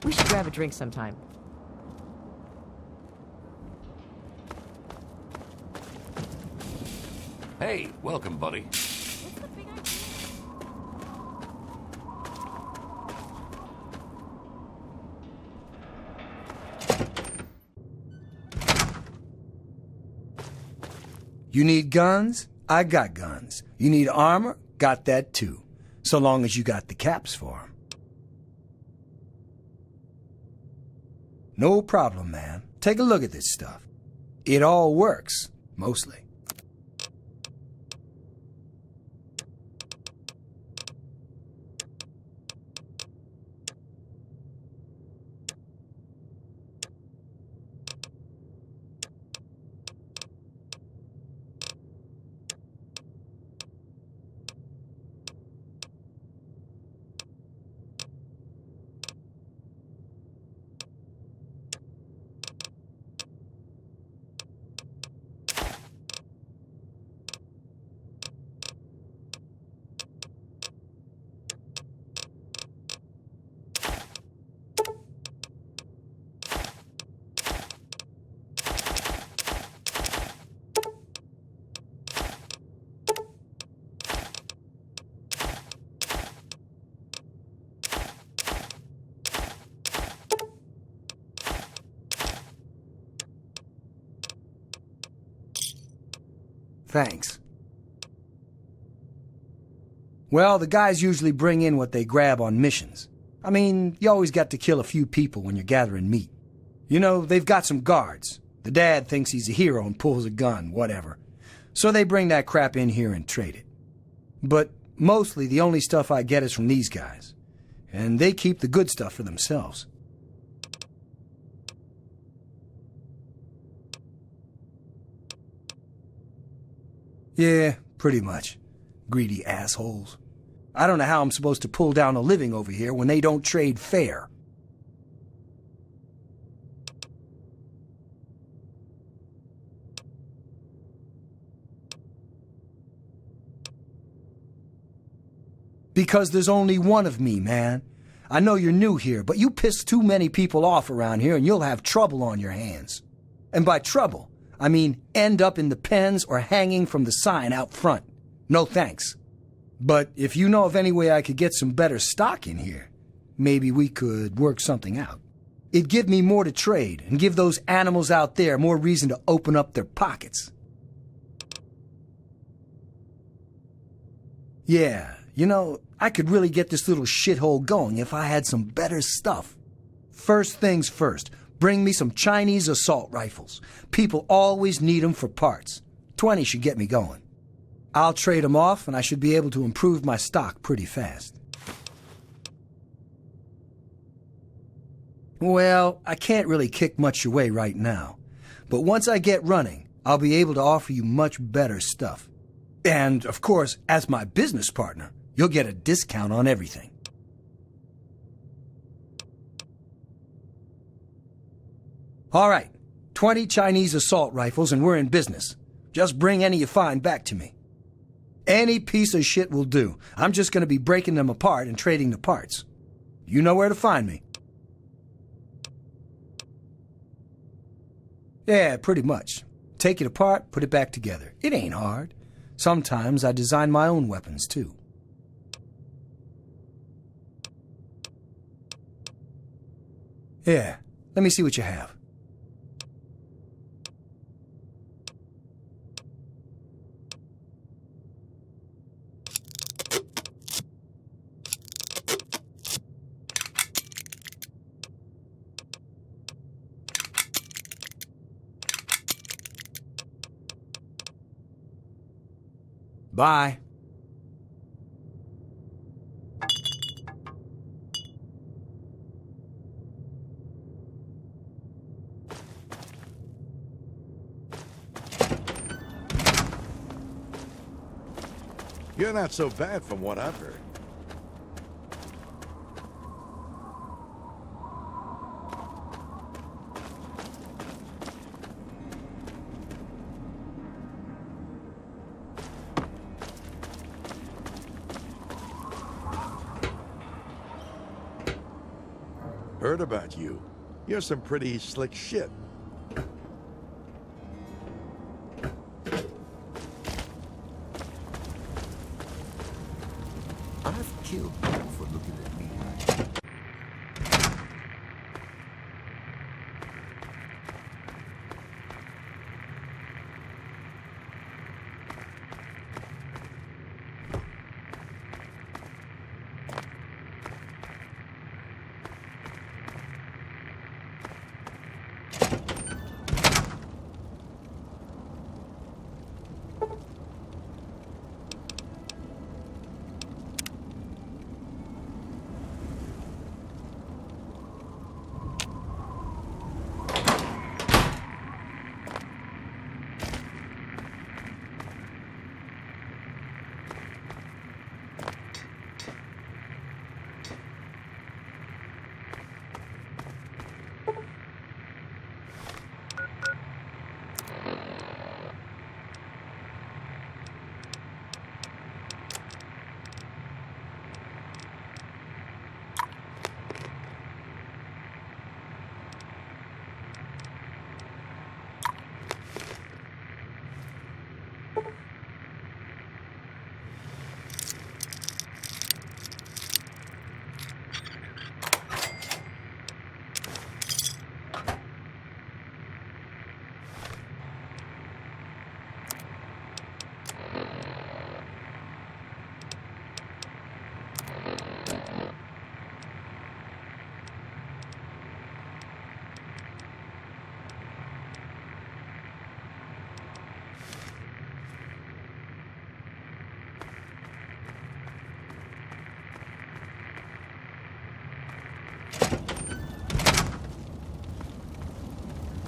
N: We should grab a drink sometime.
G: Hey, welcome, buddy.
J: You need guns? I got guns. You need armor? Got that too. So long as you got the caps for 'em. No problem, man. Take a look at this stuff. It all works, mostly. Thanks. Well, the guys usually bring in what they grab on missions. I mean, you always got to kill a few people when you're gathering meat. You know, they've got some guards. The dad thinks he's a hero and pulls a gun, whatever. So they bring that crap in here and trade it. But mostly the only stuff I get is from these guys. And they keep the good stuff for themselves. Yeah, pretty much. Greedy assholes. I don't know how I'm supposed to pull down a living over here when they don't trade fair. Because there's only one of me, man. I know you're new here, but you piss too many people off around here and you'll have trouble on your hands. And by trouble, I mean end up in the pens or hanging from the sign out front. No thanks. But if you know of any way I could get some better stock in here, maybe we could work something out. It'd give me more to trade and give those animals out there more reason to open up their pockets. Yeah, you know, I could really get this little shithole going if I had some better stuff. First things first. Bring me some Chinese assault rifles. People always need them for parts. 20 should get me going. I'll trade them off, and I should be able to improve my stock pretty fast. Well, I can't really kick much your way right now. But once I get running, I'll be able to offer you much better stuff. And, of course, as my business partner, you'll get a discount on everything. All right, 20 Chinese assault rifles and we're in business. Just bring any you find back to me. Any piece of shit will do. I'm just going to be breaking them apart and trading the parts. You know where to find me. Yeah, pretty much. Take it apart, put it back together. It ain't hard. Sometimes I design my own weapons, too. Yeah, let me see what you have. Bye.
H: You're not so bad from what I've heard. Heard about you. You're some pretty slick shit.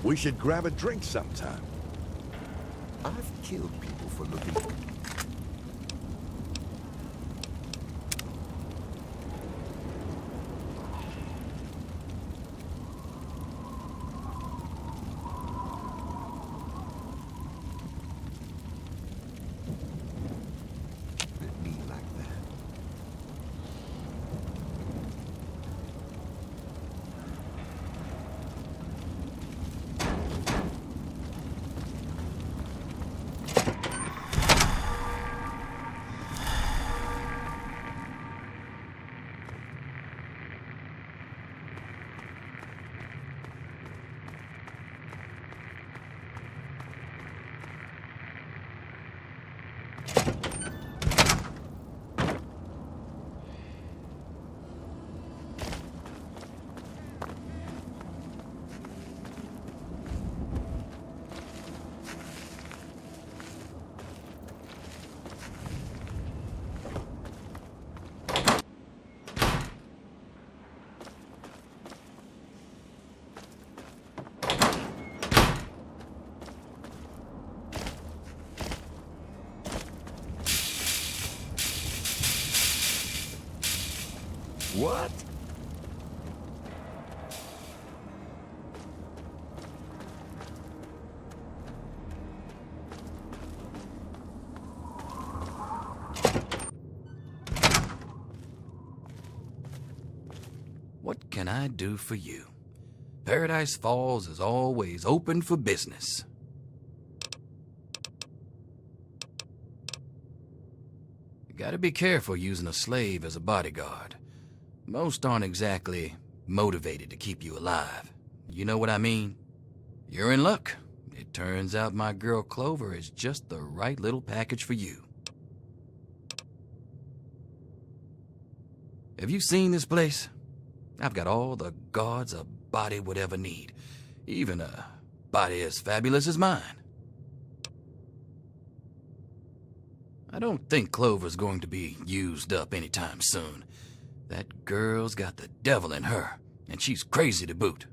H: We should grab a drink sometime.
L: I've killed people for looking. What?
B: What can I do for you? Paradise Falls is always open for business. You gotta be careful using a slave as a bodyguard. Most aren't exactly motivated to keep you alive. You know what I mean? You're in luck. It turns out my girl Clover is just the right little package for you. Have you seen this place? I've got all the guards a body would ever need. Even a body as fabulous as mine. I don't think Clover's going to be used up anytime soon. That girl's got the devil in her, and she's crazy to boot.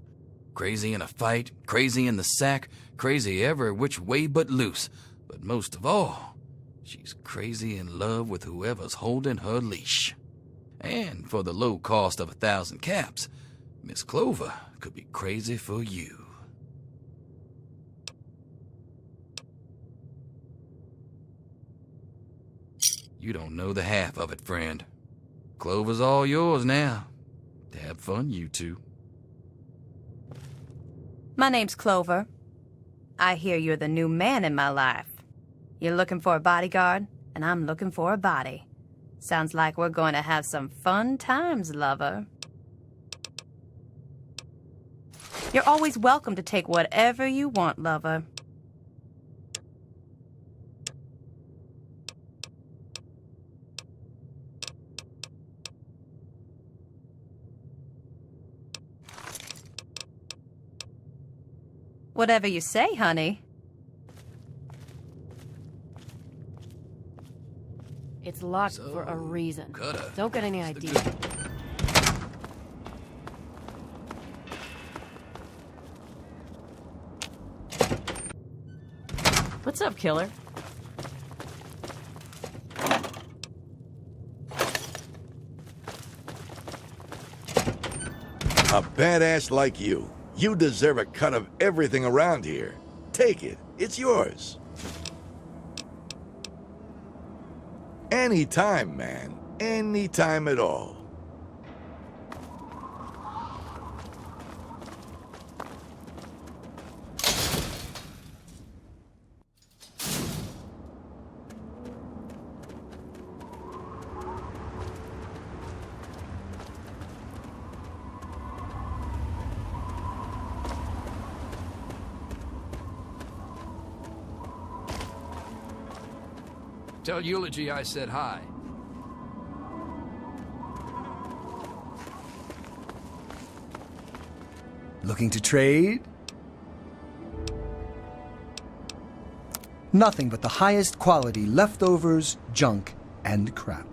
B: Crazy in a fight, crazy in the sack, crazy every which way but loose. But most of all, she's crazy in love with whoever's holding her leash. And for the low cost of 1,000 caps, Miss Clover could be crazy for you. You don't know the half of it, friend. Clover's all yours now. Have fun, you two.
M: My name's Clover. I hear you're the new man in my life. You're looking for a bodyguard, and I'm looking for a body. Sounds like we're going to have some fun times, lover. You're always welcome to take whatever you want, lover. Whatever you say, honey.
A: It's locked for a reason. Don't get any ideas.
N: What's up, killer?
H: A badass like you. You deserve a cut of everything around here. Take it. It's yours. Anytime, man. Anytime at all.
D: Tell Eulogy I said hi.
J: Looking to trade? Nothing but the highest quality leftovers, junk, and crap.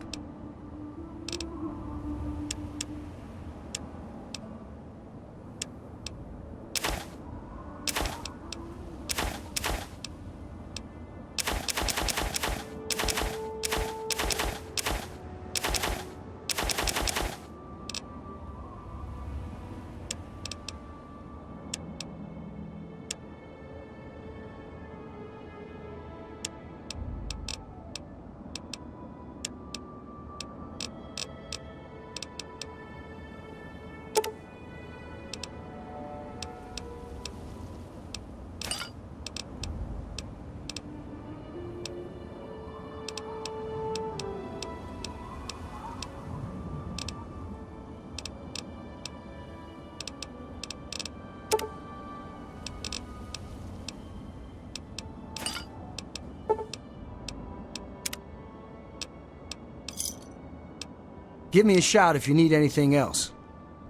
J: Give me a shout if you need anything else.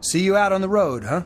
J: See you out on the road, huh?